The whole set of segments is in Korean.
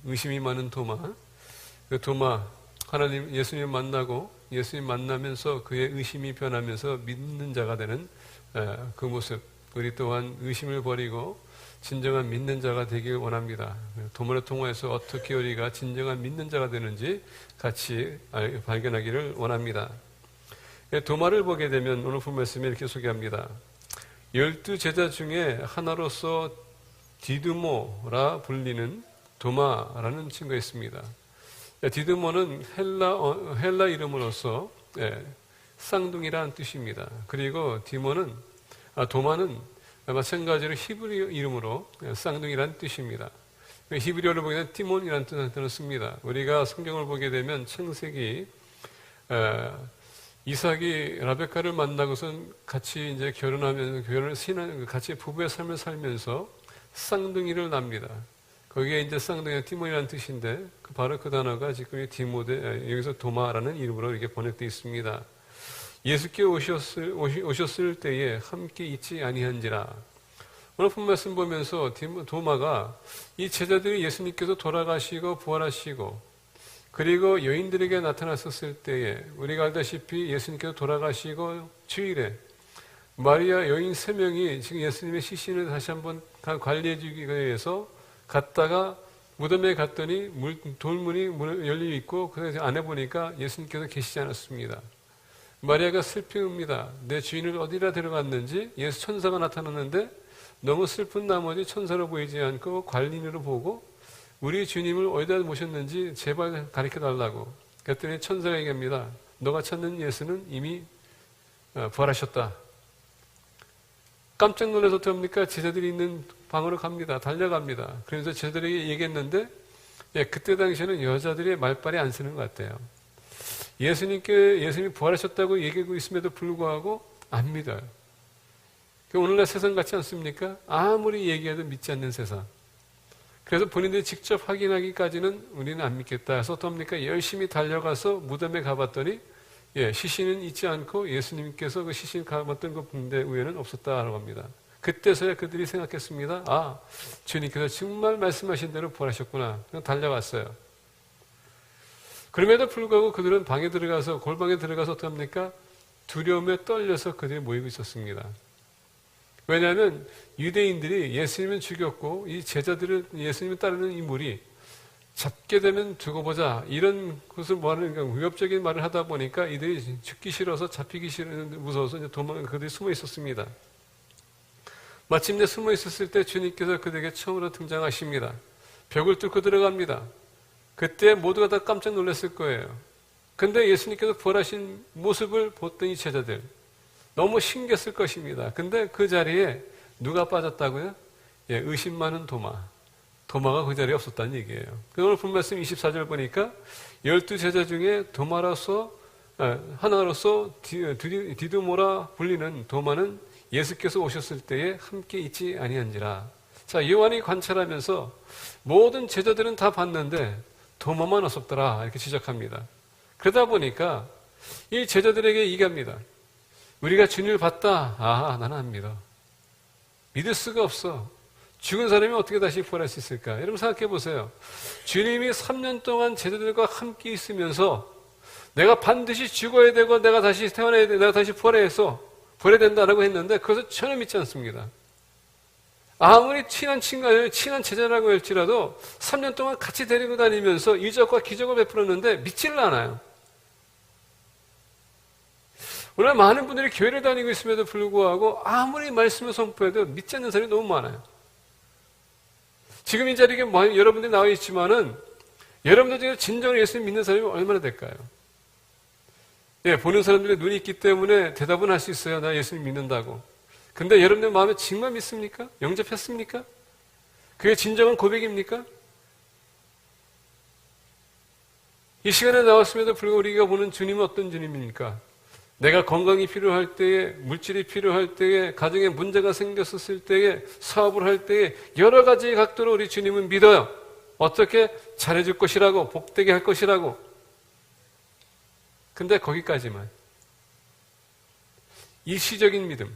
의심이 많은 도마. 그 도마, 하나님 예수님 만나고 예수님 만나면서 그의 의심이 변하면서 믿는 자가 되는 그 모습. 우리 또한 의심을 버리고 진정한 믿는 자가 되길 원합니다. 도마를 통해서 어떻게 우리가 진정한 믿는 자가 되는지 같이 발견하기를 원합니다. 도마를 보게 되면 오늘 본 말씀에 이렇게 소개합니다. 12 제자 중에 하나로서 디드모라 불리는 도마라는 친구가 있습니다. 디드모는 헬라 이름으로서 쌍둥이라는 뜻입니다. 그리고 도마는 마찬가지로 히브리 이름으로 쌍둥이라는 뜻입니다. 히브리어를 보게 되면 티몬이라는 뜻을 씁니다. 우리가 성경을 보게 되면 창세기 이삭이 라베카를 만나고선 같이 이제 같이 부부의 삶을 살면서 쌍둥이를 납니다. 거기에 이제 쌍둥이가 티몬이라는 뜻인데 바로 그 단어가 지금 여기서 도마라는 이름으로 이렇게 번역되어 있습니다. 예수께 오셨을 때에 함께 있지 아니한지라. 오늘 본 말씀 보면서 도마가 이 제자들이 예수님께서 돌아가시고 부활하시고 그리고 여인들에게 나타났었을 때에 우리가 알다시피 예수님께서 돌아가시고 주일에 마리아 여인 3명이 지금 예수님의 시신을 다시 한번 관리해 주기 위해서 갔다가 무덤에 갔더니 돌문이 열려 있고 그래서 안에 보니까 예수님께서 계시지 않았습니다. 마리아가 슬픔입니다. 내 주인을 어디라 데려갔는지 예수 천사가 나타났는데 너무 슬픈 나머지 천사로 보이지 않고 관리인으로 보고 우리 주님을 어디다 모셨는지 제발 가르쳐달라고. 그랬더니 천사가 얘기합니다. 너가 찾는 예수는 이미 부활하셨다. 깜짝 놀라서 어떡합니까? 제자들이 있는 방으로 갑니다. 달려갑니다. 그래서 제자들에게 얘기했는데 그때 당시에는 여자들이 말빨이 안 쓰는 것 같아요. 예수님이 부활하셨다고 얘기하고 있음에도 불구하고 안 믿어요. 오늘날 세상 같지 않습니까? 아무리 얘기해도 믿지 않는 세상. 그래서 본인들이 직접 확인하기까지는 우리는 안 믿겠다 해서 어떡합니까? 열심히 달려가서 무덤에 가봤더니 시신은 있지 않고 예수님께서 그 시신 가봤던 그 붕대 위에는 없었다라고 합니다. 그때서야 그들이 생각했습니다. 아, 주님께서 정말 말씀하신 대로 부활하셨구나. 그냥 달려갔어요. 그럼에도 불구하고 그들은 방에 들어가서 골방에 들어가서 어떡합니까? 두려움에 떨려서 그들이 모이고 있었습니다. 왜냐하면 유대인들이 예수님을 죽였고 이 제자들을 예수님을 따르는 이 무리 잡게 되면 두고 보자 이런 것을 뭐하는 위협적인 말을 하다 보니까 이들이 죽기 싫어서 잡히기 무서워서 이제 그들이 숨어 있었습니다. 마침내 숨어 있었을 때 주님께서 그들에게 처음으로 등장하십니다. 벽을 뚫고 들어갑니다. 그때 모두가 다 깜짝 놀랐을 거예요. 근데 예수님께서 부활하신 모습을 보던 이 제자들 너무 신기했을 것입니다. 근데 그 자리에 누가 빠졌다고요? 의심 많은 도마가 그 자리에 없었다는 얘기예요. 오늘 본 말씀 24절 보니까 12 제자 중에 하나로서 디드모라 불리는 도마는 예수께서 오셨을 때에 함께 있지 아니한지라. 자, 요한이 관찰하면서 모든 제자들은 다 봤는데 도마만 없었더라 이렇게 지적합니다. 그러다 보니까 이 제자들에게 얘기합니다. 우리가 주님을 봤다. 아, 나는 안 믿어. 믿을 수가 없어. 죽은 사람이 어떻게 다시 부활할 수 있을까? 여러분 생각해 보세요. 주님이 3년 동안 제자들과 함께 있으면서 내가 반드시 죽어야 되고 내가 다시 태어나야 돼, 내가 다시 부활해야 된다라고 했는데 그것을 전혀 믿지 않습니다. 아무리 친한 제자라고 할지라도 3년 동안 같이 데리고 다니면서 이적과 기적을 베풀었는데 믿지를 않아요. 오늘 많은 분들이 교회를 다니고 있음에도 불구하고 아무리 말씀을 선포해도 믿지 않는 사람이 너무 많아요. 지금 이 자리에 여러분들이 나와 있지만은 여러분들 중에 진정으로 예수님 믿는 사람이 얼마나 될까요? 보는 사람들의 눈이 있기 때문에 대답은 할 수 있어요. 나 예수님 믿는다고. 근데 여러분들 마음에 정말 믿습니까? 영접했습니까? 그게 진정한 고백입니까? 이 시간에 나왔음에도 불구하고 우리가 보는 주님은 어떤 주님입니까? 내가 건강이 필요할 때에, 물질이 필요할 때에, 가정에 문제가 생겼었을 때에, 사업을 할 때에 여러 가지 각도로 우리 주님은 믿어요. 어떻게 잘해줄 것이라고, 복되게 할 것이라고. 근데 거기까지만. 일시적인 믿음.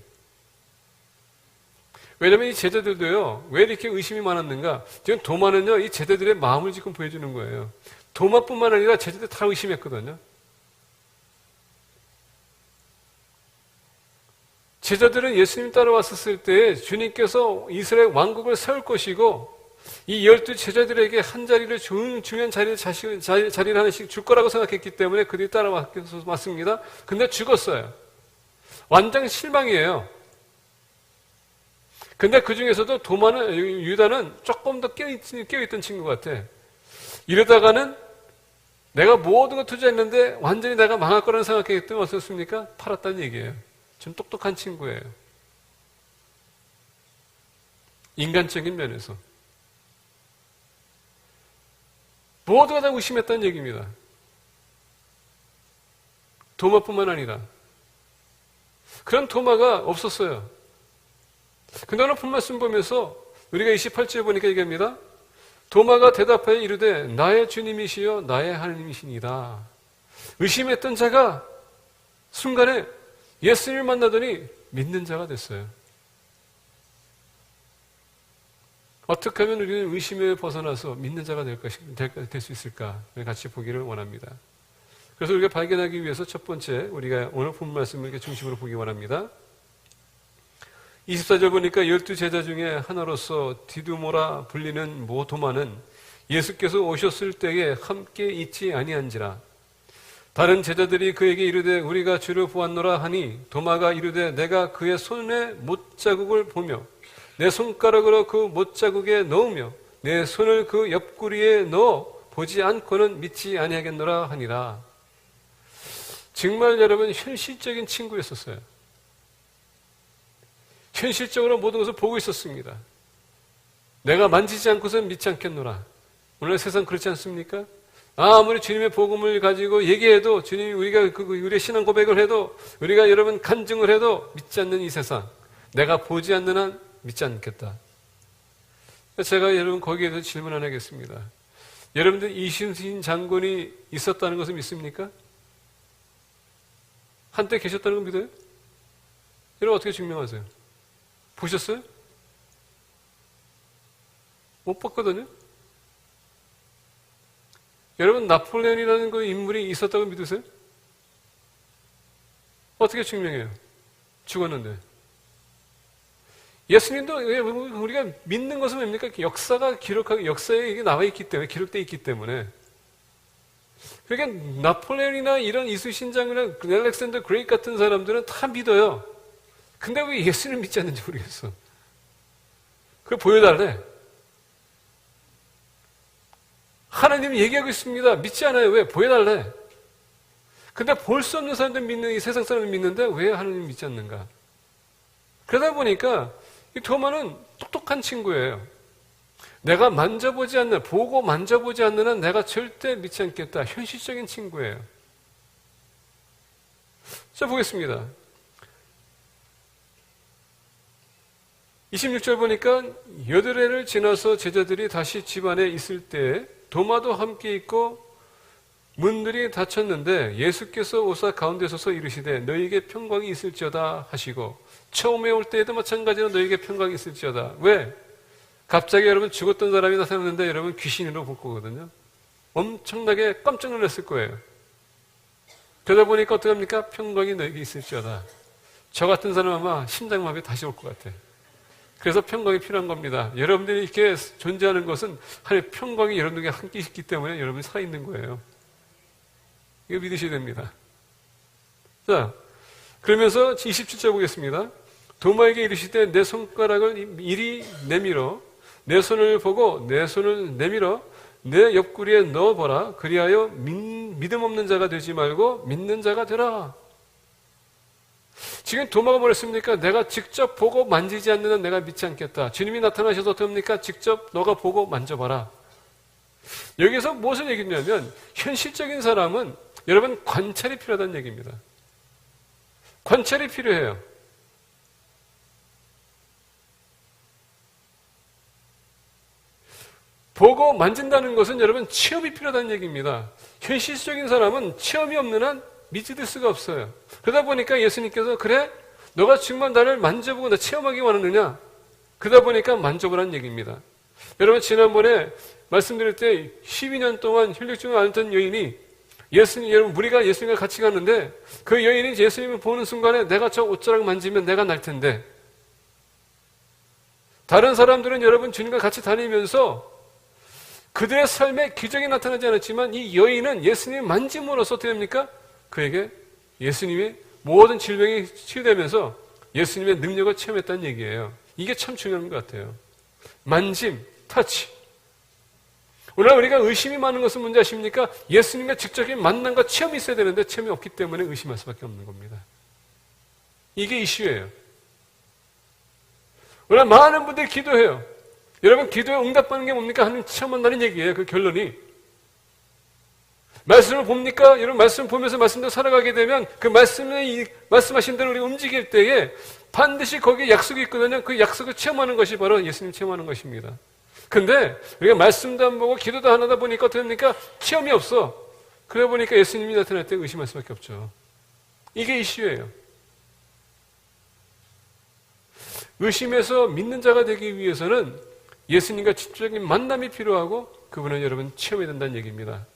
왜냐면 이 제자들도요, 왜 이렇게 의심이 많았는가? 지금 도마는요, 이 제자들의 마음을 지금 보여주는 거예요. 도마뿐만 아니라 제자들 다 의심했거든요. 제자들은 예수님 따라왔었을 때 주님께서 이스라엘 왕국을 세울 것이고 이 12 제자들에게 한 자리를 중요한 자리를 하나씩 줄 거라고 생각했기 때문에 그들이 따라왔습니다. 근데 죽었어요. 완전 실망이에요. 근데 그 중에서도 유다는 조금 더 깨어있던 친구 같아. 이러다가는 내가 모든 걸 투자했는데 완전히 내가 망할 거라는 생각했기 때문에 어떻습니까? 팔았다는 얘기예요. 좀 똑똑한 친구예요. 인간적인 면에서. 모두가 다 의심했다는 얘기입니다. 도마뿐만 아니라. 그런 도마가 없었어요. 근데 오늘 말씀 보면서 우리가 28절에 보니까 얘기합니다. 도마가 대답하여 이르되 나의 주님이시여 나의 하나님이시니라. 의심했던 자가 순간에 예수님을 만나더니 믿는 자가 됐어요. 어떻게 하면 우리는 의심에 벗어나서 믿는 자가 될 수 있을까? 같이 보기를 원합니다. 그래서 우리가 발견하기 위해서 첫 번째, 우리가 오늘 본 말씀을 이렇게 중심으로 보기 원합니다. 24절 보니까 12 제자 중에 하나로서 디두모라 불리는 도마는 예수께서 오셨을 때에 함께 있지 아니한지라. 다른 제자들이 그에게 이르되 우리가 주를 보았노라 하니 도마가 이르되 내가 그의 손에 못자국을 보며 내 손가락으로 그 못자국에 넣으며 내 손을 그 옆구리에 넣어 보지 않고는 믿지 아니하겠노라 하니라. 정말 여러분 현실적인 친구였었어요. 현실적으로 모든 것을 보고 있었습니다. 내가 만지지 않고서는 믿지 않겠노라. 오늘 세상 그렇지 않습니까? 아무리 주님의 복음을 가지고 얘기해도 주님이 우리의 신앙 고백을 해도 우리가 여러분 간증을 해도 믿지 않는 이 세상, 내가 보지 않는 한 믿지 않겠다. 제가 여러분 거기에 대해서 질문 하나 하겠습니다. 여러분들 이순신 장군이 있었다는 것을 믿습니까? 한때 계셨다는 건 믿어요? 여러분 어떻게 증명하세요? 보셨어요? 못 봤거든요? 여러분 나폴레옹이라는 그 인물이 있었다고 믿으세요? 어떻게 증명해요? 죽었는데. 예수님도 우리가 믿는 것은 뭡니까? 역사에 이게 나와 있기 때문에, 기록되어 있기 때문에. 그러니까 나폴레옹이나 이런 이순신장이나 알렉산더 그레이트 같은 사람들은 다 믿어요. 근데 왜 예수를 믿지 않는지 모르겠어. 그걸 보여달래. 하나님 얘기하고 있습니다. 믿지 않아요. 왜? 보여달래. 근데 볼 수 없는 사람들 믿는, 이 세상 사람들 믿는데 왜 하나님 믿지 않는가? 그러다 보니까 이 도마는 똑똑한 친구예요. 내가 보고 만져보지 않는 한 내가 절대 믿지 않겠다. 현실적인 친구예요. 자, 보겠습니다. 26절 보니까 8해를 지나서 제자들이 다시 집 안에 있을 때 도마도 함께 있고 문들이 닫혔는데 예수께서 오사 가운데 서서 이르시되 너희에게 평강이 있을지어다 하시고 처음에 올 때에도 마찬가지로 너희에게 평강이 있을지어다. 왜? 갑자기 여러분 죽었던 사람이 나타났는데 여러분 귀신으로 볼 거거든요. 엄청나게 깜짝 놀랐을 거예요. 그러다 보니까 어떻게 합니까? 평강이 너희에게 있을지어다. 저 같은 사람 아마 심장마비 다시 올 것 같아. 그래서 평강이 필요한 겁니다. 여러분들이 이렇게 존재하는 것은 하나님의 평강이 여러분들에게 함께 있기 때문에 여러분이 살아있는 거예요. 이거 믿으셔야 됩니다. 자, 그러면서 27절 보겠습니다. 도마에게 이르시되 내 손가락을 이리 내밀어 내 손을 보고 내 손을 내밀어 내 옆구리에 넣어보라. 그리하여 믿음 없는 자가 되지 말고 믿는 자가 되라. 지금 도마가 뭐랬습니까? 내가 직접 보고 만지지 않는 한 내가 믿지 않겠다. 주님이 나타나셔서 어떻게 합니까? 직접 너가 보고 만져봐라. 여기서 무엇을 얘기했냐면 현실적인 사람은 여러분 관찰이 필요하다는 얘기입니다. 관찰이 필요해요. 보고 만진다는 것은 여러분 체험이 필요하다는 얘기입니다. 현실적인 사람은 체험이 없는 한 믿을 수가 없어요. 그러다 보니까 예수님께서 그래? 너가 정말 나를 만져보고 나 체험하기 원하느냐? 그러다 보니까 만족을 한 얘기입니다. 여러분, 지난번에 말씀드릴 때 12년 동안 혈육증을 앓던 여인이 여러분, 우리가 예수님과 같이 갔는데 그 여인이 예수님을 보는 순간에 내가 저 옷자락 만지면 내가 날 텐데, 다른 사람들은 여러분 주님과 같이 다니면서 그들의 삶에 기적이 나타나지 않았지만 이 여인은 예수님을 만짐으로써 어떻게 됩니까? 그에게 예수님의 모든 질병이 치유되면서 예수님의 능력을 체험했다는 얘기예요. 이게 참 중요한 것 같아요. 만짐, 터치. 오늘 우리가 의심이 많은 것은 뭔지 아십니까? 예수님과 직접적인 만남과 체험이 있어야 되는데 체험이 없기 때문에 의심할 수밖에 없는 겁니다. 이게 이슈예요. 오늘 많은 분들이 기도해요. 여러분, 기도에 응답받는 게 뭡니까? 하나님 체험한다는 얘기예요. 그 결론이. 말씀을 봅니까? 여러분, 말씀을 보면서 말씀대로 살아가게 되면 그 말씀하신 대로 우리가 움직일 때에 반드시 거기에 약속이 있거든요. 그 약속을 체험하는 것이 바로 예수님 체험하는 것입니다. 근데 우리가 말씀도 안 보고 기도도 안 하다 보니까 어떻게 됩니까? 체험이 없어. 그러다 보니까 예수님이 나타날 때 의심할 수밖에 없죠. 이게 이슈예요. 의심해서 믿는 자가 되기 위해서는 예수님과 직접적인 만남이 필요하고 그분은 여러분 체험해야 된다는 얘기입니다.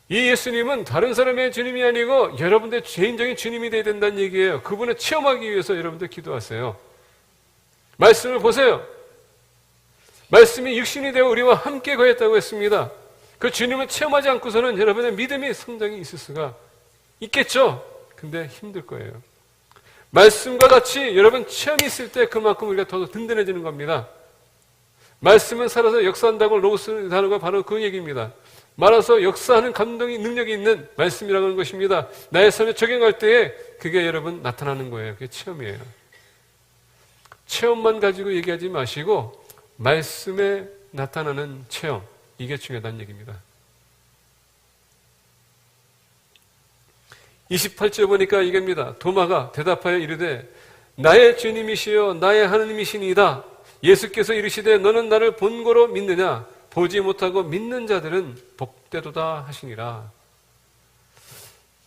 이 예수님은 다른 사람의 주님이 아니고 여러분들의 개인적인 주님이 되어야 된다는 얘기예요. 그분을 체험하기 위해서 여러분들 기도하세요. 말씀을 보세요. 말씀이 육신이 되어 우리와 함께 거했다고 했습니다. 그 주님을 체험하지 않고서는 여러분의 믿음이 성장이 있을 수가 있겠죠. 근데 힘들 거예요. 말씀과 같이 여러분 체험이 있을 때 그만큼 우리가 더 든든해지는 겁니다. 말씀은 살아서 역사한다고 로고스 단어가 바로 그 얘기입니다. 말아서 역사하는 감동이 능력이 있는 말씀이라고 하는 것입니다. 나의 삶에 적용할 때에 그게 여러분 나타나는 거예요. 그게 체험이에요. 체험만 가지고 얘기하지 마시고 말씀에 나타나는 체험, 이게 중요하다는 얘기입니다. 28절 보니까 이겁니다. 도마가 대답하여 이르되 나의 주님이시여 나의 하느님이시니이다. 예수께서 이르시되 너는 나를 본고로 믿느냐? 보지 못하고 믿는 자들은 복되도다 하시니라.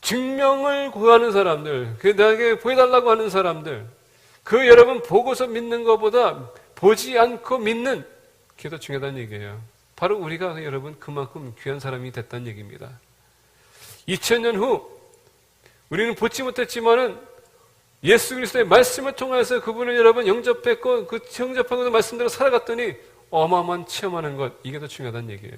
증명을 구하는 사람들, 나에게 보여달라고 하는 사람들, 그 여러분 보고서 믿는 것보다 보지 않고 믿는 그게 더 중요하다는 얘기예요. 바로 우리가 여러분 그만큼 귀한 사람이 됐다는 얘기입니다. 2000년 후 우리는 보지 못했지만은 예수 그리스도의 말씀을 통해서 그분을 여러분 영접했고 그 영접한 그 말씀대로 살아갔더니 어마어마한 체험하는 것, 이게 더 중요하다는 얘기예요.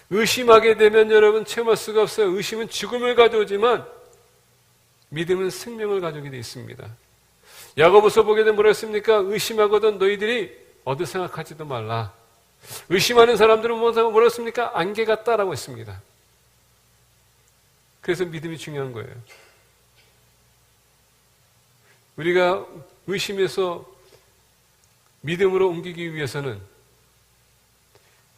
의심하게 되면 여러분 체험할 수가 없어요. 의심은 죽음을 가져오지만 믿음은 생명을 가져오게 되어 있습니다. 야고보서 보게 되면 뭐라 했습니까? 의심하거든 너희들이 얻을 생각하지도 말라. 의심하는 사람들은 뭐라 했습니까? 안개 같다라고 했습니다. 그래서 믿음이 중요한 거예요. 우리가 의심해서 믿음으로 옮기기 위해서는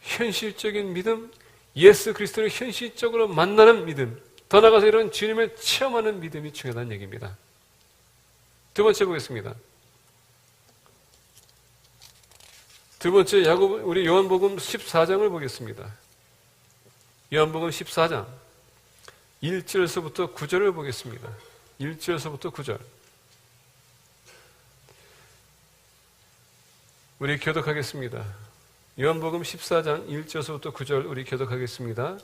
현실적인 믿음, 예수 그리스도를 현실적으로 만나는 믿음, 더 나아가서 이런 주님을 체험하는 믿음이 중요하다는 얘기입니다. 두 번째 보겠습니다. 두 번째 우리 요한복음 14장을 보겠습니다. 요한복음 14장 1절에서부터 9절을 보겠습니다. 1절에서부터 9절. 우리 교독하겠습니다. 요한복음 14장 1절에서부터 9절 우리 교독하겠습니다.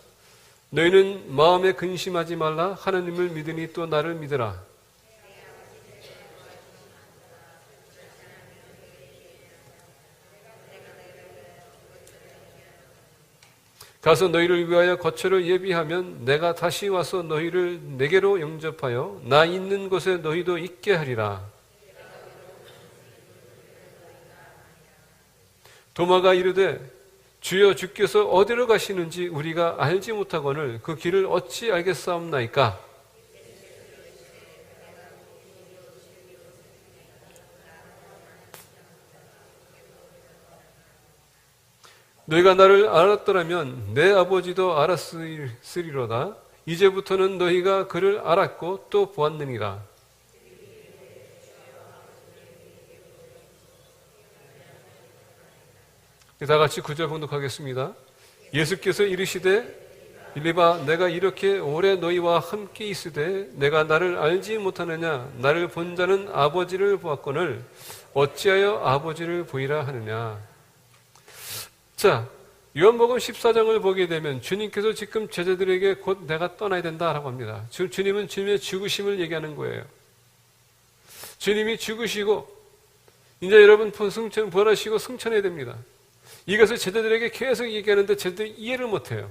너희는 마음에 근심하지 말라. 하나님을 믿으니 또 나를 믿으라. 가서 너희를 위하여 거처를 예비하면 내가 다시 와서 너희를 내게로 영접하여 나 있는 곳에 너희도 있게 하리라. 도마가 이르되 주여 주께서 어디로 가시는지 우리가 알지 못하거늘 그 길을 어찌 알겠사옵나이까? 너희가 나를 알았더라면 내 아버지도 알았으리로다. 이제부터는 너희가 그를 알았고 또 보았느니라. 다 같이 9절 봉독하겠습니다. 예수께서 이르시되 빌립아, 내가 이렇게 오래 너희와 함께 있으되 내가 나를 알지 못하느냐? 나를 본 자는 아버지를 보았거늘 어찌하여 아버지를 보이라 하느냐? 자, 요한복음 14장을 보게 되면 주님께서 지금 제자들에게 곧 내가 떠나야 된다라고 합니다. 주님은 주님의 죽으심을 얘기하는 거예요. 주님이 죽으시고 이제 여러분 부활하시고 승천해야 됩니다. 이것을 제자들에게 계속 얘기하는데 제자들이 이해를 못해요.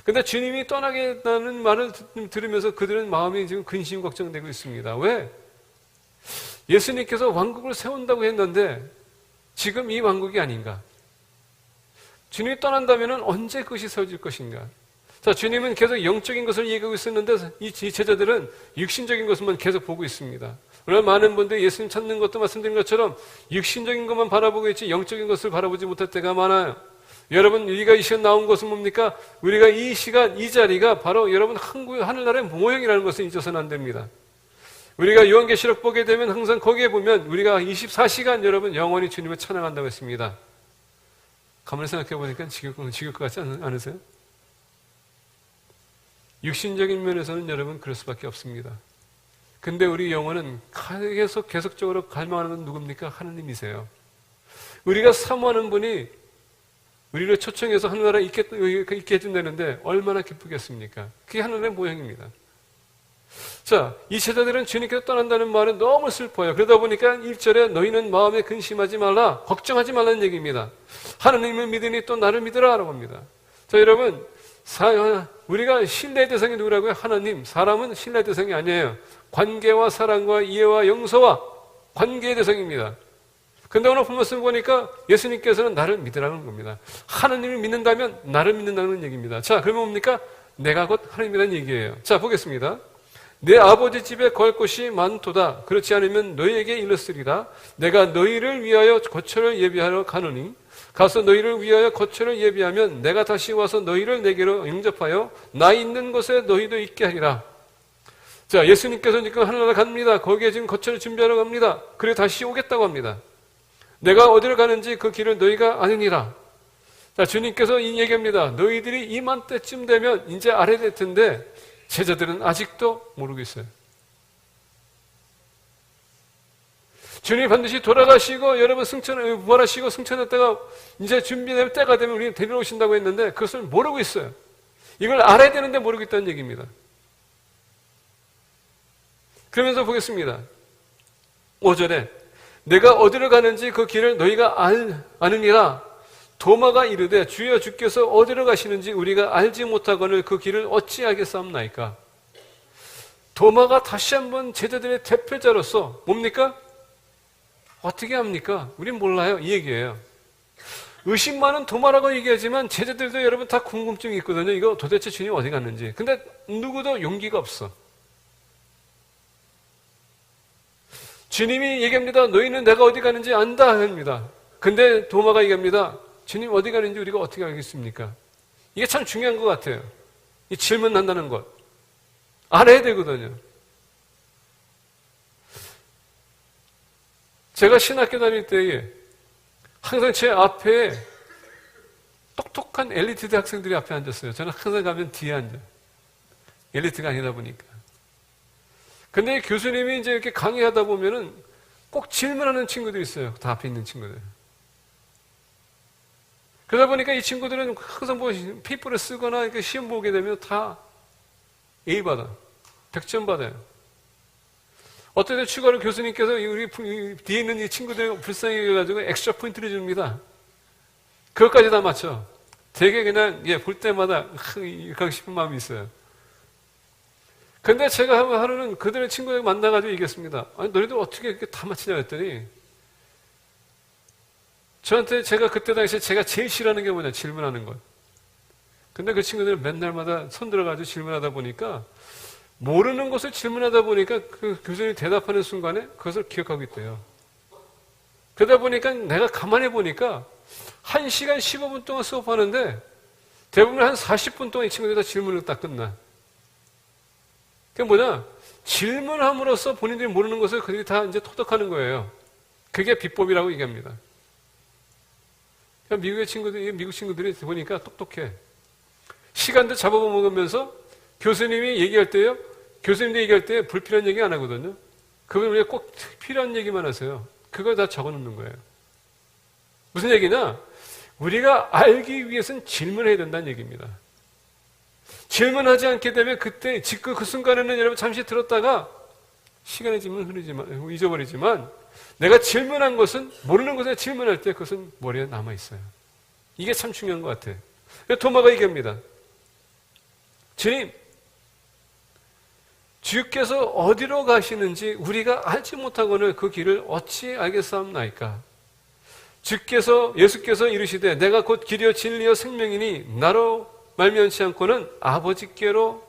근데 주님이 떠나겠다는 말을 들으면서 그들은 마음이 지금 근심 걱정되고 있습니다. 왜? 예수님께서 왕국을 세운다고 했는데 지금 이 왕국이 아닌가? 주님이 떠난다면 언제 그것이 세워질 것인가? 자, 주님은 계속 영적인 것을 얘기하고 있었는데 이 제자들은 육신적인 것만 계속 보고 있습니다. 오늘 많은 분들이 예수님 찾는 것도 말씀드린 것처럼 육신적인 것만 바라보고 있지 영적인 것을 바라보지 못할 때가 많아요. 여러분, 우리가 이 시간 나온 것은 뭡니까? 우리가 이 시간, 이 자리가 바로 여러분 하늘나라의 모형이라는 것을 잊어서는 안 됩니다. 우리가 요한계시록 보게 되면 항상 거기에 보면 우리가 24시간 여러분 영원히 주님을 찬양한다고 했습니다. 가만히 생각해 보니까 지길 것 같지 않으세요? 육신적인 면에서는 여러분 그럴 수밖에 없습니다. 근데 우리 영혼은 계속적으로 갈망하는 건 누굽니까? 하느님이세요. 우리가 사모하는 분이 우리를 초청해서 하늘나라에 있게 해준다는데 얼마나 기쁘겠습니까? 그게 하늘의 모형입니다. 자, 이 제자들은 주님께서 떠난다는 말은 너무 슬퍼요. 그러다 보니까 1절에 너희는 마음에 근심하지 말라, 걱정하지 말라는 얘기입니다. 하나님을 믿으니 또 나를 믿으라 라고 합니다. 자, 여러분, 우리가 신뢰의 대상이 누구라고요? 하나님. 사람은 신뢰의 대상이 아니에요. 관계와 사랑과 이해와 용서와 관계의 대상입니다. 근데 오늘 말씀 보니까 예수님께서는 나를 믿으라는 겁니다. 하나님을 믿는다면 나를 믿는다는 얘기입니다. 자, 그러면 뭡니까? 내가 곧 하나님이라는 얘기예요. 자, 보겠습니다. 내 아버지 집에 거할 곳이 많도다. 그렇지 않으면 너희에게 일렀으리라. 내가 너희를 위하여 거처를 예비하러 가노니 가서 너희를 위하여 거처를 예비하면 내가 다시 와서 너희를 내게로 영접하여 나 있는 곳에 너희도 있게 하리라. 자, 예수님께서 지금 하늘나라 갑니다. 거기에 지금 거처를 준비하러 갑니다. 그리고 다시 오겠다고 합니다. 내가 어디를 가는지 그 길을 너희가 아느니라. 자, 주님께서 이 얘기합니다. 너희들이 이맘때쯤 되면 이제 알아야 될 텐데 제자들은 아직도 모르고 있어요. 주님이 반드시 돌아가시고 여러분 부활하시고 승천했다가 이제 준비될 때가 되면 우리는 데리러 오신다고 했는데 그것을 모르고 있어요. 이걸 알아야 되는데 모르고 있다는 얘기입니다. 그러면서 보겠습니다. 5절에 내가 어디를 가는지 그 길을 너희가 아느니라. 도마가 이르되 주여 주께서 어디로 가시는지 우리가 알지 못하거늘 그 길을 어찌하겠사옵나이까. 도마가 다시 한번 제자들의 대표자로서 뭡니까? 어떻게 합니까? 우린 몰라요. 이 얘기예요. 의심 많은 도마라고 얘기하지만 제자들도 여러분 다 궁금증이 있거든요. 이거 도대체 주님 어디 갔는지. 근데 누구도 용기가 없어. 주님이 얘기합니다. 너희는 내가 어디 가는지 안다 합니다. 근데 도마가 얘기합니다. 주님 어디 가는지 우리가 어떻게 알겠습니까? 이게 참 중요한 것 같아요. 이 질문한다는 것. 알아야 되거든요. 제가 신학교 다닐 때에 항상 제 앞에 똑똑한 엘리트 대학생들이 앞에 앉았어요. 저는 항상 가면 뒤에 앉아요. 엘리트가 아니다 보니까. 근데 교수님이 이제 이렇게 강의하다 보면은 꼭 질문하는 친구들이 있어요. 다 앞에 있는 친구들. 그러다 보니까 이 친구들은 항상 뭐 페이퍼를 쓰거나 이렇게 시험 보게 되면 다 A 받아. 100점 받아요. 어떨 때 추가로 교수님께서 우리 뒤에 있는 이 친구들 불쌍히 해가지고 엑스트라 포인트를 줍니다. 그것까지 다 맞춰. 되게 그냥 볼 때마다 이렇게 하고 싶은 마음이 있어요. 근데 제가 하루는 그들의 친구들 만나가지고 얘기했습니다. 아니, 너희들 어떻게 이렇게 다 맞히냐 했더니 저한테 제가 그때 당시에 제가 제일 싫어하는 게 뭐냐, 질문하는 것. 근데 그 친구들은 맨날마다 손 들어가지고 질문하다 보니까 모르는 것을 질문하다 보니까 그 교수님이 대답하는 순간에 그것을 기억하고 있대요. 그러다 보니까 내가 가만히 보니까 1시간 15분 동안 수업하는데 대부분 한 40분 동안 이 친구들이 다 질문을 딱 끝나. 그게 뭐냐? 질문함으로써 본인들이 모르는 것을 그들이 다 이제 터득하는 거예요. 그게 비법이라고 얘기합니다. 미국 친구들이 보니까 똑똑해. 시간도 잡아먹으면서 교수님이 얘기할 때요, 교수님도 얘기할 때 불필요한 얘기 안 하거든요. 그걸 우리가 꼭 필요한 얘기만 하세요. 그걸 다 적어 놓는 거예요. 무슨 얘기냐? 우리가 알기 위해서는 질문해야 된다는 얘기입니다. 질문하지 않게 되면 그때, 그 순간에는 여러분 잠시 들었다가 시간의 질문 흐르지만, 잊어버리지만 내가 질문한 것은, 모르는 것에 질문할 때 그것은 머리에 남아있어요. 이게 참 중요한 것 같아요. 도마가 얘기합니다. 주님, 주께서 어디로 가시는지 우리가 알지 못하고는 그 길을 어찌 알겠사옵나이까? 예수께서 이르시되 내가 곧 길이요 진리요 생명이니 나로 말미암지 않고는 아버지께로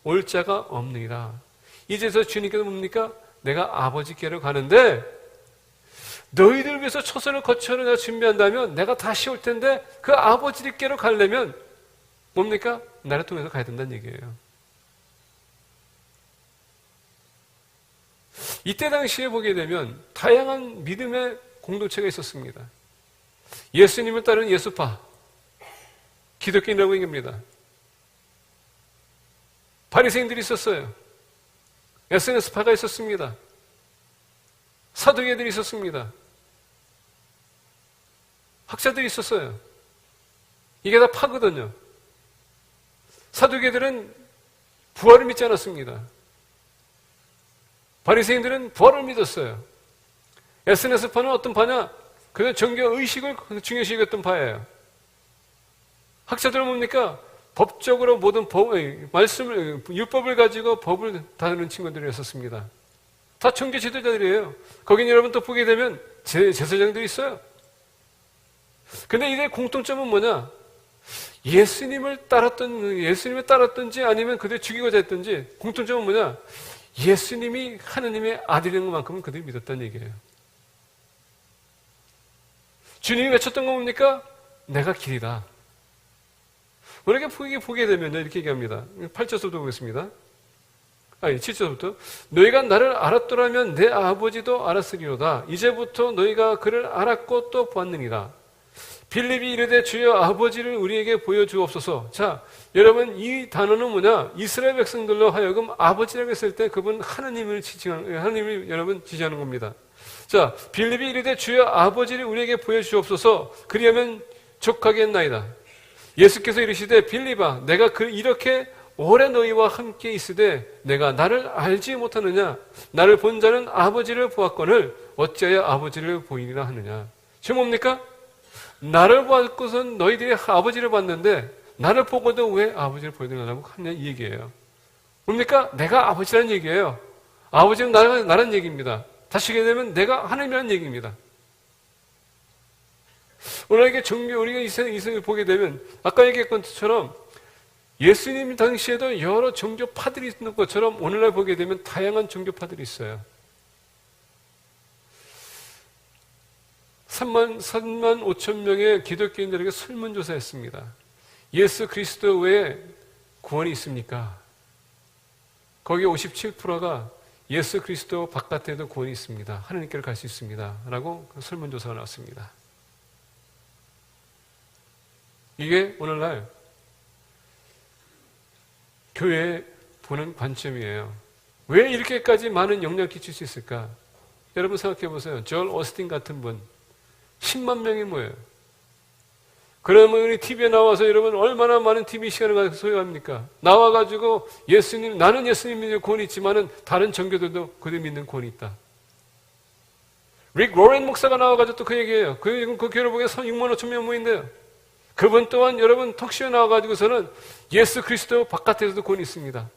올 자가 없느니라. 이제서 주님께서 뭡니까? 내가 아버지께로 가는데 너희들 위해서 초선을 거처를 내가 준비한다면 내가 다시 올 텐데 그 아버지께로 가려면 뭡니까? 나를 통해서 가야 된다는 얘기예요. 이때 당시에 보게 되면 다양한 믿음의 공동체가 있었습니다. 예수님을 따르는 예수파, 기독교인이라고 얘기합니다. 바리새인들이 있었어요. SNS파가 있었습니다. 사두개들이 있었습니다. 학자들이 있었어요. 이게 다 파거든요. 사두개들은 부활을 믿지 않았습니다. 바리새인들은 부활을 믿었어요. SNS파는 어떤 파냐? 그냥 종교의식을 중요시 여겼던 파예요. 학자들은 뭡니까? 법적으로 모든 율법을 가지고 법을 다루는 친구들이었습니다. 다 종교 지도자들이에요. 거긴 여러분 또 보게 되면 제사장들이 있어요. 근데 이게 공통점은 뭐냐? 예수님을 따랐든지 아니면 그들 죽이고자 했든지 공통점은 뭐냐? 예수님이 하느님의 아들인 것만큼은 그들이 믿었다는 얘기예요. 주님이 외쳤던 건 뭡니까? 내가 길이다. 우리가 보게 되면 이렇게 얘기합니다. 8절부터 보겠습니다. 7절부터 너희가 나를 알았더라면 내 아버지도 알았으리로다. 이제부터 너희가 그를 알았고 또 보았느니라. 빌립이 이르되 주여 아버지를 우리에게 보여주옵소서. 자, 여러분 이 단어는 뭐냐? 이스라엘 백성들로 하여금 아버지라고 했을 때 그분 하나님을 여러분 지지하는 겁니다. 자, 빌립이 이르되 주여 아버지를 우리에게 보여주옵소서. 그리하면 족하겠나이다. 예수께서 이르시되 빌립아 내가 이렇게 오래 너희와 함께 있으되 내가 나를 알지 못하느냐? 나를 본 자는 아버지를 보았거늘 어찌하여 아버지를 보이리라 하느냐? 지금 뭡니까? 나를 보고선 너희들이 아버지를 봤는데 나를 보고도 왜 아버지를 보여달라고 하냐 이 얘기예요. 뭡니까? 내가 아버지라는 얘기예요. 아버지는 나라는 얘기입니다. 다시 얘기하게 되면 내가 하나님이라는 얘기입니다. 오늘 이게 우리가 이 세상을 보게 되면 아까 얘기했던 것처럼 예수님 당시에도 여러 종교파들이 있는 것처럼 오늘날 보게 되면 다양한 종교파들이 있어요. 3만 5천 명의 기독교인들에게 설문조사했습니다. 예수 그리스도 외에 구원이 있습니까? 거기 57%가 예수 그리스도 바깥에도 구원이 있습니다. 하나님께로 갈 수 있습니다. 라고 설문조사가 나왔습니다. 이게 오늘날 교회에 보는 관점이에요. 왜 이렇게까지 많은 영향을 끼칠 수 있을까? 여러분 생각해 보세요. 조엘 오스틴 같은 분 10만 명이 모여요. 그러면 우리 TV에 나와서 여러분 얼마나 많은 TV 시간을 소요합니까? 나와가지고 나는 예수님 믿는 권이 있지만은 다른 종교들도 그들 믿는 권이 있다. 릭 로렌 목사가 나와가지고 또 그 얘기예요. 그 교회를 보게 6만 5천 명 모인대요. 그분 또한 여러분 톡쇼에 나와가지고서는 예수 그리스도 바깥에서도 권이 있습니다.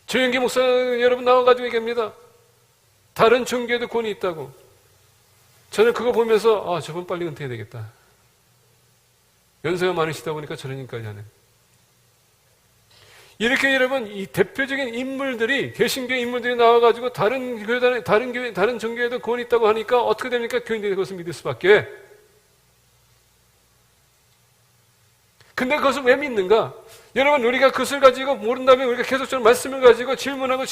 조영기 목사 여러분 나와가지고 얘기합니다. 다른 종교에도 권이 있다고. 저는 그거 보면서 저분 빨리 은퇴해야 되겠다. 연세가 많으시다 보니까 저러니까지 하네. 이렇게 여러분 이 대표적인 인물들이 개신교 인물들이 나와가지고 다른 교회 다른 종교에도 권이 있다고 하니까 어떻게 됩니까? 교인들이 그것을 믿을 수밖에. 근데 그것을 왜 믿는가? 여러분 우리가 그것을 가지고 모른다면 우리가 계속적으로 말씀을 가지고 질문하고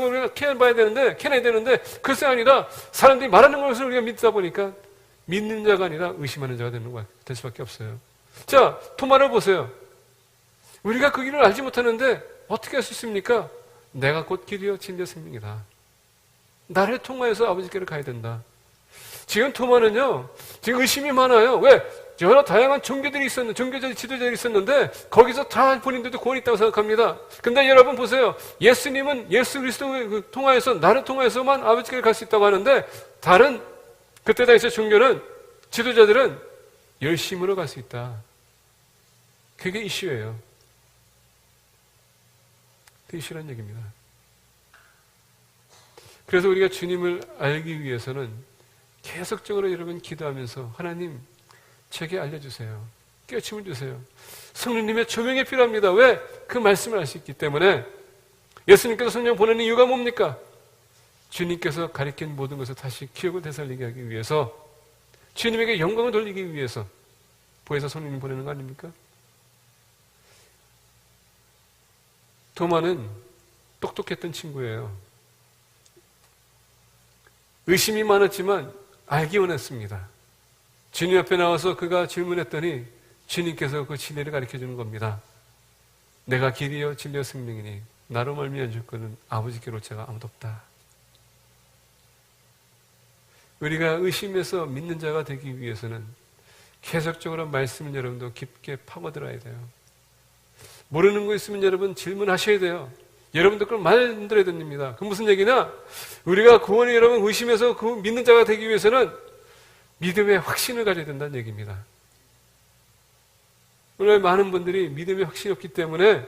우리가 캐내야 되는데 그것이 아니라 사람들이 말하는 것을 우리가 믿다 보니까 믿는 자가 아니라 의심하는 자가 될 수밖에 없어요. 자, 토마를 보세요. 우리가 그 길을 알지 못하는데 어떻게 할 수 있습니까? 내가 곧 길이요 진리요 생명이다. 나를 통하여서 아버지께로 가야 된다. 지금 토마는요, 지금 의심이 많아요. 왜? 여러 다양한 종교들이 있었는데, 종교적 지도자들이 있었는데, 거기서 다 본인들도 구원이 있다고 생각합니다. 근데 여러분 보세요. 예수님은 예수 그리스도를 통하여서, 나를 통하여서만 아버지께로 갈 수 있다고 하는데, 다른, 그때 당시 종교는, 지도자들은 열심으로 갈 수 있다. 그게 이슈예요. 그 이슈란 얘기입니다. 그래서 우리가 주님을 알기 위해서는 계속적으로 여러분 기도하면서 하나님 제게 알려주세요. 깨우침을 주세요. 성령님의 조명이 필요합니다. 왜? 그 말씀을 알 수 있기 때문에. 예수님께서 성령 보내는 이유가 뭡니까? 주님께서 가르친 모든 것을 다시 기억을 되살리게 하기 위해서, 주님에게 영광을 돌리기 위해서 보혜사 성령님 보내는 거 아닙니까? 도마는 똑똑했던 친구예요. 의심이 많았지만 알기 원했습니다. 주님 앞에 나와서 그가 질문했더니 주님께서 그 진리를 가르쳐주는 겁니다. 내가 길이요 진리요 생명이니 나로 말미암아 줄 것은 아버지께로 제가 아무도 없다. 우리가 의심해서 믿는 자가 되기 위해서는 계속적으로 말씀을 여러분도 깊게 파고들어야 돼요. 모르는 거 있으면 여러분 질문하셔야 돼요. 여러분도 그걸 만들어야 됩니다. 그 무슨 얘기냐? 우리가 구원이 여러분 의심해서 그 믿는 자가 되기 위해서는 믿음의 확신을 가져야 된다는 얘기입니다. 오늘 많은 분들이 믿음의 확신이 없기 때문에,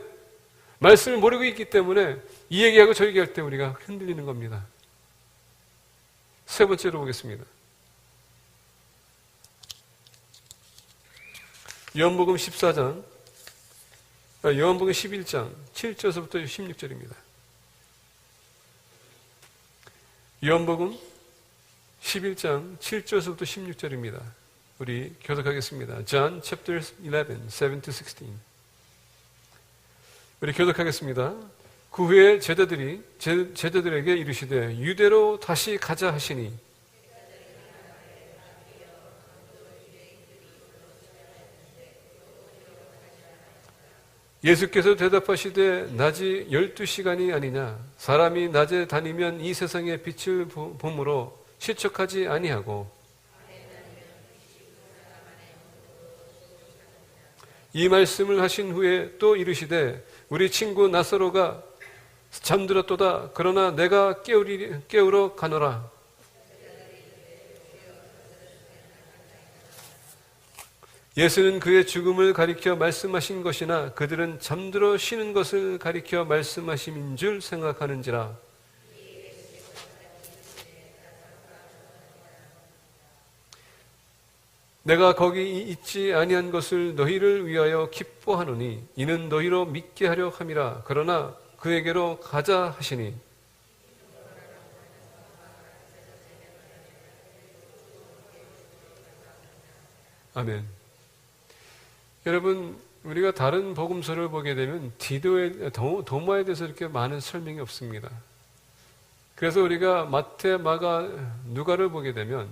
말씀을 모르고 있기 때문에 이 얘기하고 저 얘기할 때 우리가 흔들리는 겁니다. 세 번째로 보겠습니다. 요한복음 14장, 요한복음 11장 7절부터 16절입니다. 요한복음 11장 7절부터 16절입니다. 우리 교독하겠습니다. John chapter 11, 7 to 16. 우리 교독하겠습니다. 그 후에 제자들에게 이르시되 유대로 다시 가자 하시니 예수께서 대답하시되 낮이 12시간이 아니냐 사람이 낮에 다니면 이 세상의 빛을 봄으로 실족하지 아니하고 이 말씀을 하신 후에 또 이르시되 우리 친구 나사로가 잠들었도다. 그러나 내가 깨우러 가노라. 예수는 그의 죽음을 가리켜 말씀하신 것이나 그들은 잠들어 쉬는 것을 가리켜 말씀하심인 줄 생각하는지라. 내가 거기 있지 아니한 것을 너희를 위하여 기뻐하노니 이는 너희로 믿게 하려 함이라. 그러나 그에게로 가자 하시니 아멘. 여러분, 우리가 다른 복음서를 보게 되면 도마에 대해서 이렇게 많은 설명이 없습니다. 그래서 우리가 마태, 마가, 누가를 보게 되면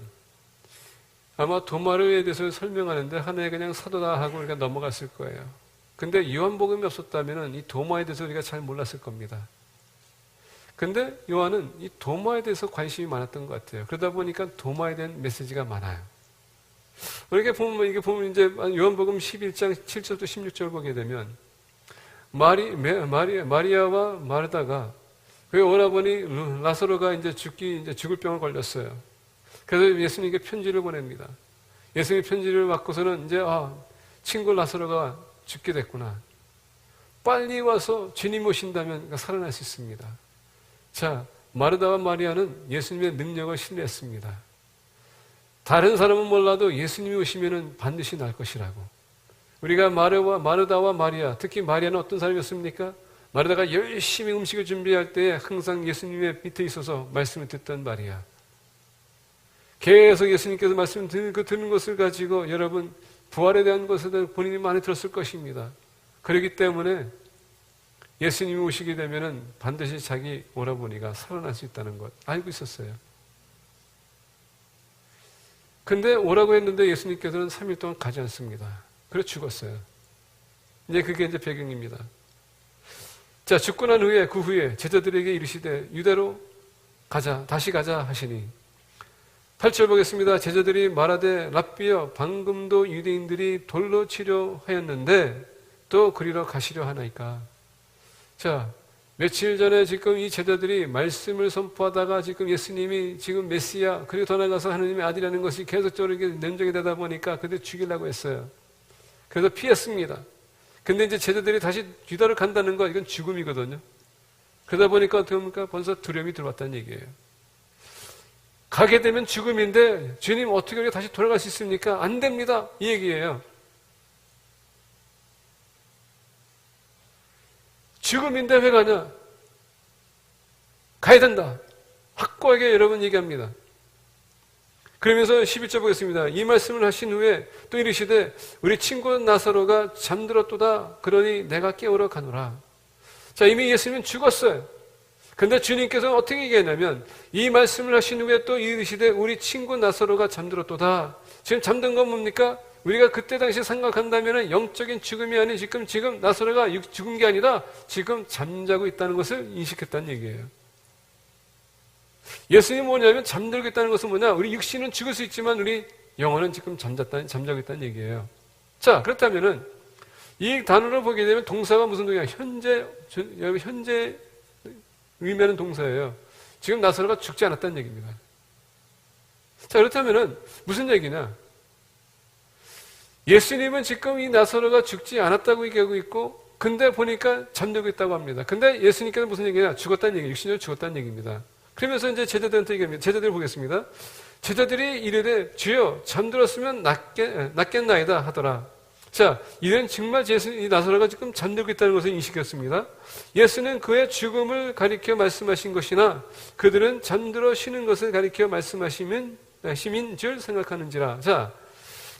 아마 도마에 대해서 설명하는데 하나의 그냥 사도다 하고 우리가 넘어갔을 거예요. 근데 요한복음이 없었다면 이 도마에 대해서 우리가 잘 몰랐을 겁니다. 근데 요한은 이 도마에 대해서 관심이 많았던 것 같아요. 그러다 보니까 도마에 대한 메시지가 많아요. 이게 보면 이제 요한복음 11장 7절부터 16절 보게 되면 마리아와 마르다가 그 오라버니 라사로가 이제 죽을 병을 걸렸어요. 그래서 예수님께 편지를 보냅니다. 예수님이 편지를 받고서는 이제 친구 라사로가 죽게 됐구나. 빨리 와서 주님 오신다면 살아날 수 있습니다. 자, 마르다와 마리아는 예수님의 능력을 신뢰했습니다. 다른 사람은 몰라도 예수님이 오시면 반드시 날 것이라고. 우리가 마르다와 마리아, 특히 마리아는 어떤 사람이었습니까? 마르다가 열심히 음식을 준비할 때 항상 예수님의 밑에 있어서 말씀을 듣던 마리아. 계속 예수님께서 말씀 듣는 것을 가지고 여러분 부활에 대한 것에 대해 본인이 많이 들었을 것입니다. 그렇기 때문에 예수님이 오시게 되면 반드시 자기 오라버니가 살아날 수 있다는 것 알고 있었어요. 근데 오라고 했는데 예수님께서는 3일 동안 가지 않습니다. 그래 죽었어요. 이제 그게 이제 배경입니다. 자, 죽고 난 후에 그 후에 제자들에게 이르시되 유대로 가자, 다시 가자 하시니 8절 보겠습니다. 제자들이 말하되 랍비여 방금도 유대인들이 돌로 치려 하였는데 또 그리러 가시려 하나이까. 자, 며칠 전에 지금 이 제자들이 말씀을 선포하다가 지금 예수님이 지금 메시아 그리고 더 나아가서 하느님의 아들이라는 것이 계속적으로 냉정이 되다 보니까 그들 죽이려고 했어요. 그래서 피했습니다. 근데 이제 제자들이 다시 유다로 간다는 거 이건 죽음이거든요. 그러다 보니까 어떻게 합니까? 벌써 두려움이 들어왔다는 얘기예요. 가게 되면 죽음인데 주님 어떻게 우리가 다시 돌아갈 수 있습니까? 안 됩니다. 이 얘기예요. 죽음인데 왜 가냐? 가야 된다. 확고하게 여러분 얘기합니다. 그러면서 11절 보겠습니다. 이 말씀을 하신 후에 또 이르시되 우리 친구 나사로가 잠들었도다. 그러니 내가 깨우러 가노라. 자, 이미 예수님은 죽었어요. 근데 주님께서 어떻게 얘기했냐면 이 말씀을 하신 후에 또 이르시되 우리 친구 나사로가 잠들었도다. 지금 잠든 건 뭡니까? 우리가 그때 당시 생각한다면 영적인 죽음이 아닌 지금 나사로가 죽은 게 아니라 지금 잠자고 있다는 것을 인식했다는 얘기예요. 예수님이 뭐냐면 잠들고 있다는 것은 뭐냐? 우리 육신은 죽을 수 있지만 우리 영혼은 지금 잠자고 있다는 얘기예요. 자, 그렇다면은 이 단어를 보게 되면 동사가 무슨 동이야? 현재 의미하는 동사예요. 지금 나사로가 죽지 않았다는 얘기입니다. 자, 그렇다면은 무슨 얘기냐? 예수님은 지금 이 나사로가 죽지 않았다고 얘기하고 있고, 근데 보니까 잠들고 있다고 합니다. 근데 예수님께서 무슨 얘기냐? 죽었다는 얘기, 육신으로 죽었다는 얘기입니다. 그러면서 이제 제자들한테 얘기합니다. 제자들 보겠습니다. 제자들이 이르되 주여 잠들었으면 낫겠나이다 하더라. 자, 이는 정말 이 나사로가 지금 잠들고 있다는 것을 인식했습니다. 예수는 그의 죽음을 가리켜 말씀하신 것이나 그들은 잠들어 쉬는 것을 가리켜 말씀하심인 줄 생각하는지라. 자,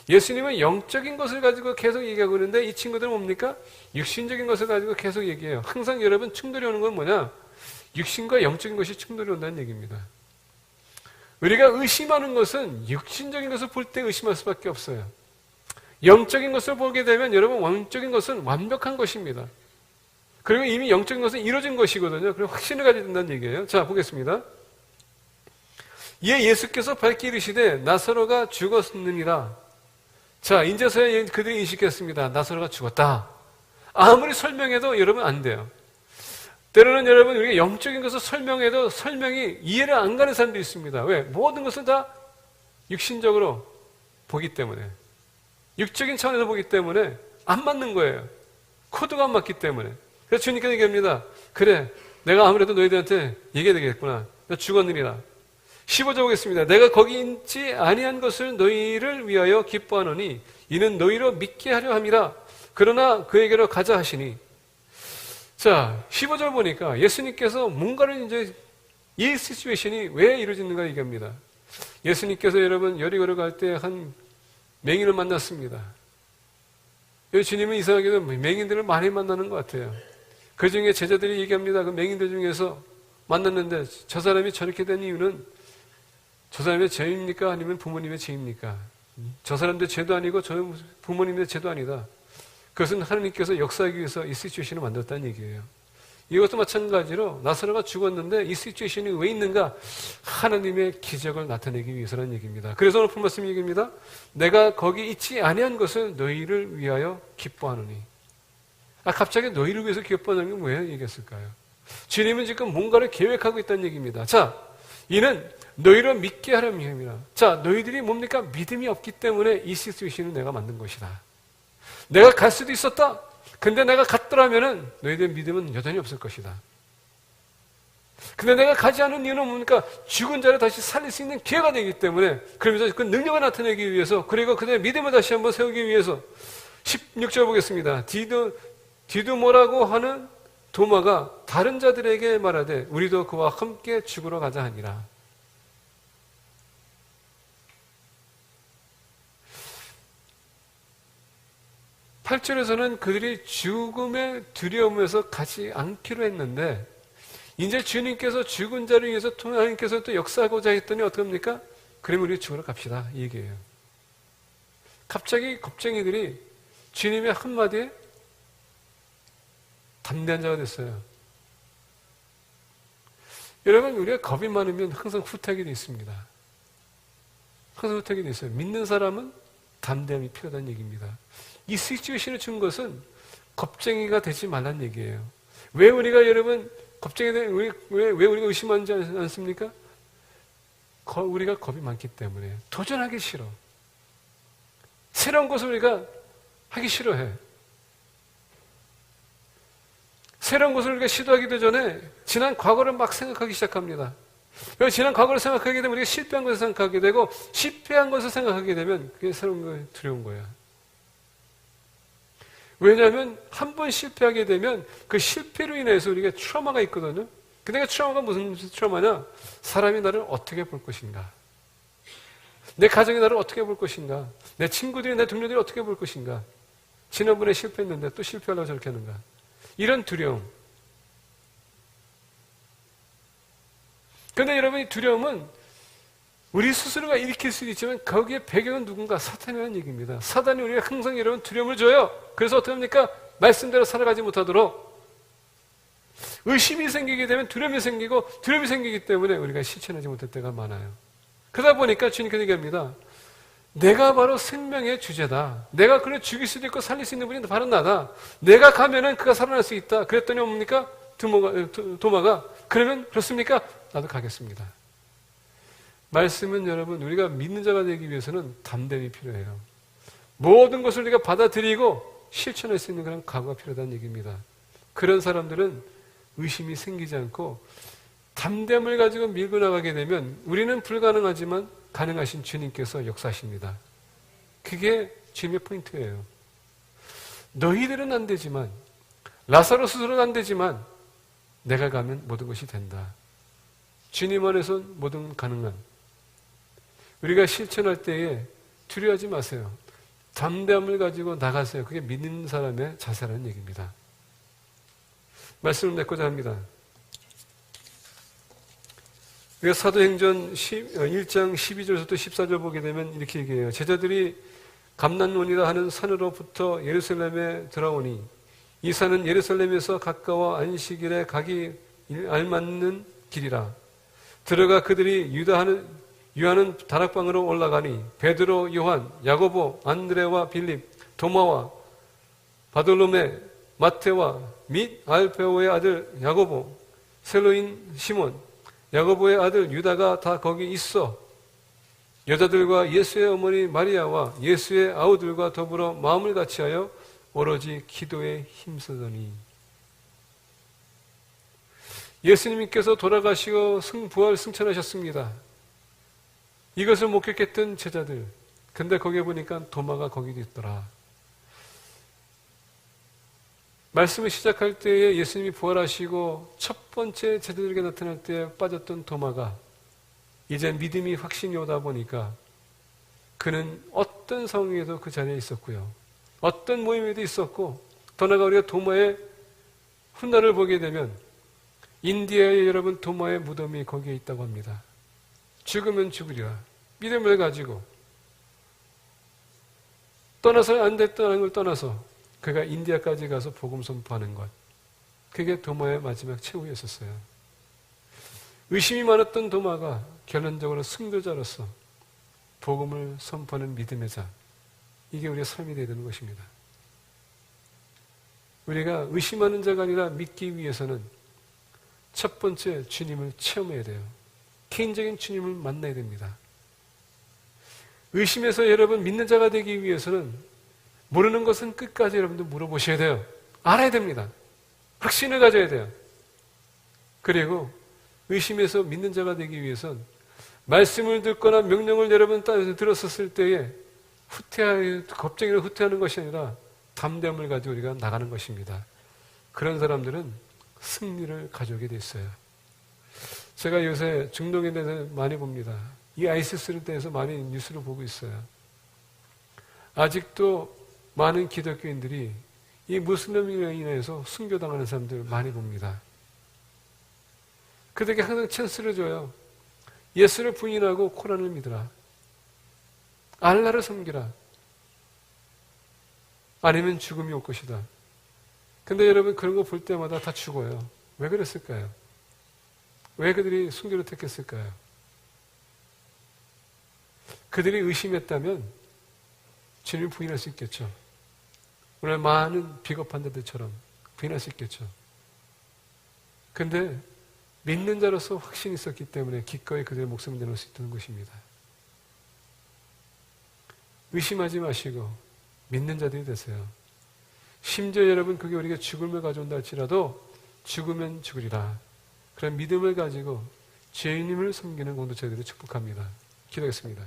예수님은 영적인 것을 가지고 계속 얘기하고 있는데 이 친구들은 뭡니까? 육신적인 것을 가지고 계속 얘기해요. 항상 여러분 충돌이 오는 건 뭐냐? 육신과 영적인 것이 충돌이 온다는 얘기입니다. 우리가 의심하는 것은 육신적인 것을 볼 때 의심할 수밖에 없어요. 영적인 것을 보게 되면 여러분 영적인 것은 완벽한 것입니다. 그리고 이미 영적인 것은 이루어진 것이거든요. 그리고 확신을 가져야 된다는 얘기예요. 자, 보겠습니다. 이에 예수께서 밝히 이르시되 나사로가 죽었느니라. 자, 이제서야 그들이 인식했습니다. 나사로가 죽었다. 아무리 설명해도 여러분 안 돼요. 때로는 여러분 우리가 영적인 것을 설명해도 설명이 이해를 안 가는 사람도 있습니다. 왜? 모든 것을 다 육신적으로 보기 때문에, 육적인 차원에서 보기 때문에 안 맞는 거예요. 코드가 안 맞기 때문에. 그래서 주님께서 얘기합니다. 그래, 내가 아무래도 너희들한테 얘기해야 되겠구나. 나 죽었느니라. 15절 보겠습니다. 내가 거기 있지 아니한 것을 너희를 위하여 기뻐하노니 이는 너희로 믿게 하려 함이라. 그러나 그에게로 가자 하시니. 자, 15절 보니까 예수님께서 뭔가를 이제 이 시츄에이션이 왜 이루어지는가 얘기합니다. 예수님께서 여러분 여리고를 갈 때 한 맹인을 만났습니다. 주님은 이상하게도 맹인들을 많이 만나는 것 같아요. 그 중에 제자들이 얘기합니다. 그 맹인들 중에서 만났는데 저 사람이 저렇게 된 이유는 저 사람의 죄입니까? 아니면 부모님의 죄입니까? 저 사람들 죄도 아니고 저 부모님의 죄도 아니다. 그것은 하나님께서 역사하기 위해서 이 시츄에이션을 만들었다는 얘기예요. 이것도 마찬가지로 나사로가 죽었는데 이 시츄에이션이 왜 있는가? 하나님의 기적을 나타내기 위해서라는 얘기입니다. 그래서 오늘 본 말씀 얘기입니다. 내가 거기 있지 아니한 것을 너희를 위하여 기뻐하노니. 갑자기 너희를 위해서 기뻐하는 게 왜 얘기했을까요? 주님은 지금 뭔가를 계획하고 있다는 얘기입니다. 자, 이는 너희를 믿게 하려함이라. 자, 너희들이 뭡니까? 믿음이 없기 때문에 이 시츄에이션을 내가 만든 것이다. 내가 갈 수도 있었다. 근데 내가 갔더라면은 너희들의 믿음은 여전히 없을 것이다. 근데 내가 가지 않은 이유는 뭡니까? 죽은 자를 다시 살릴 수 있는 기회가 되기 때문에, 그러면서 그 능력을 나타내기 위해서, 그리고 그들의 믿음을 다시 한번 세우기 위해서. 16절 보겠습니다. 디두모라고 하는 도마가 다른 자들에게 말하되 우리도 그와 함께 죽으러 가자 하니라. (8절에서는) 그들이 죽음의 두려움에서 가지 않기로 했는데 이제 주님께서 죽은 자를 위해서 하나님께서 또 역사하고자 했더니 어떻게 합니까? 그러면 우리 죽으러 갑시다 이 얘기예요. 갑자기 겁쟁이들이 주님의 한마디에 담대한 자가 됐어요. 여러분, 우리가 겁이 많으면 항상 후퇴하게 돼 있습니다. 항상 후퇴하게 돼 있어요. 믿는 사람은 담대함이 필요하다는 얘기입니다. 이 시츄에이션을 준 것은 겁쟁이가 되지 말란 얘기예요. 왜 우리가 여러분 왜 우리가 의심하지 않습니까? 우리가 겁이 많기 때문에 도전하기 싫어. 새로운 것을 우리가 하기 싫어해. 새로운 것을 우리가 시도하기도 전에 지난 과거를 막 생각하기 시작합니다. 지난 과거를 생각하게 되면 우리가 실패한 것을 생각하게 되고, 실패한 것을 생각하게 되면 그게 새로운 거에 두려운 거야. 왜냐하면 한 번 실패하게 되면 그 실패로 인해서 우리가 트라우마가 있거든요. 근데 그 트라우마가 무슨 트라우마냐? 사람이 나를 어떻게 볼 것인가? 내 가정이 나를 어떻게 볼 것인가? 내 친구들이, 내 동료들이 어떻게 볼 것인가? 지난번에 실패했는데 또 실패하려고 저렇게 하는가? 이런 두려움. 그런데 여러분, 이 두려움은 우리 스스로가 일으킬 수도 있지만 거기에 배경은 누군가? 사탄이라는 얘기입니다. 사단이 우리가 항상 여러분 두려움을 줘요. 그래서 어떻게 합니까? 말씀대로 살아가지 못하도록 의심이 생기게 되면 두려움이 생기고, 두려움이 생기기 때문에 우리가 실천하지 못할 때가 많아요. 그러다 보니까 주님께서 얘기합니다. 내가 바로 생명의 주제다. 내가 그를 죽일 수도 있고 살릴 수 있는 분이 바로 나다. 내가 가면은 그가 살아날 수 있다. 그랬더니 뭡니까? 도마가 그러면 그렇습니까? 나도 가겠습니다. 말씀은 여러분, 우리가 믿는 자가 되기 위해서는 담대함이 필요해요. 모든 것을 우리가 받아들이고 실천할 수 있는 그런 각오가 필요하다는 얘기입니다. 그런 사람들은 의심이 생기지 않고 담대함을 가지고 밀고 나가게 되면 우리는 불가능하지만 가능하신 주님께서 역사하십니다. 그게 주님의 포인트예요. 너희들은 안 되지만, 라사로스는 안 되지만 내가 가면 모든 것이 된다. 주님 안에서 모든 가능한, 우리가 실천할 때에 두려워하지 마세요. 담대함을 가지고 나가세요. 그게 믿는 사람의 자세라는 얘기입니다. 말씀을 맺고자 합니다. 우리가 사도행전 1장 12절부터 14절 보게 되면 이렇게 얘기해요. 제자들이 감난원이라 하는 산으로부터 예루살렘에 들어오니 이 산은 예루살렘에서 가까워 안식일에 가기 알맞는 길이라. 들어가 그들이 유하는 다락방으로 올라가니 베드로, 요한, 야고보, 안드레와 빌립, 도마와 바돌로메, 마테와 및 알페오의 아들 야고보, 셀로인 시몬, 야고보의 아들 유다가 다 거기 있어 여자들과 예수의 어머니 마리아와 예수의 아우들과 더불어 마음을 같이하여 오로지 기도에 힘쓰더니. 예수님께서 돌아가시고 부활 승천하셨습니다. 이것을 목격했던 제자들, 근데 거기에 보니까 도마가 거기도 있더라. 말씀을 시작할 때에 예수님이 부활하시고 첫 번째 제자들에게 나타날 때 빠졌던 도마가 이제 믿음이 확신이 오다 보니까 그는 어떤 상황에도 그 자리에 있었고요. 어떤 모임에도 있었고, 더 나아가 우리가 도마의 훗날을 보게 되면 인디아의 여러분 도마의 무덤이 거기에 있다고 합니다. 죽으면 죽으리라. 믿음을 가지고 떠나서 안 됐다는 걸 떠나서 그가 인디아까지 가서 복음 선포하는 것, 그게 도마의 마지막 최후였었어요. 의심이 많았던 도마가 결론적으로 승도자로서 복음을 선포하는 믿음의 자, 이게 우리의 삶이 되어야 되는 것입니다. 우리가 의심하는 자가 아니라 믿기 위해서는 첫 번째 주님을 체험해야 돼요. 개인적인 주님을 만나야 됩니다. 의심해서 여러분 믿는 자가 되기 위해서는 모르는 것은 끝까지 여러분들 물어보셔야 돼요. 알아야 됩니다. 확신을 가져야 돼요. 그리고 의심해서 믿는 자가 되기 위해서는 말씀을 듣거나 명령을 여러분 들었었을 때에 겁쟁이로 후퇴하는 것이 아니라 담대함을 가지고 우리가 나가는 것입니다. 그런 사람들은 승리를 가져오게 돼 있어요. 제가 요새 중동에 대해서 많이 봅니다. 이 아이시스에 대해서 많이 뉴스를 보고 있어요. 아직도 많은 기독교인들이 이 무슬림으로 인해서 순교당하는 사람들 많이 봅니다. 그들에게 항상 찬스를 줘요. 예수를 부인하고 코란을 믿으라. 알라를 섬기라. 아니면 죽음이 올 것이다. 근데 여러분 그런 거 볼 때마다 다 죽어요. 왜 그랬을까요? 왜 그들이 순교를 택했을까요? 그들이 의심했다면 주님을 부인할 수 있겠죠. 오늘 많은 비겁한 자들처럼 부인할 수 있겠죠. 근데 믿는 자로서 확신이 있었기 때문에 기꺼이 그들의 목숨을 내놓을 수 있다는 것입니다. 의심하지 마시고 믿는 자들이 되세요. 심지어 여러분 그게 우리가 죽음을 가져온다 할지라도 죽으면 죽으리라. 그런 믿음을 가지고 주님을 섬기는 공동체들을 축복합니다. 기도하겠습니다.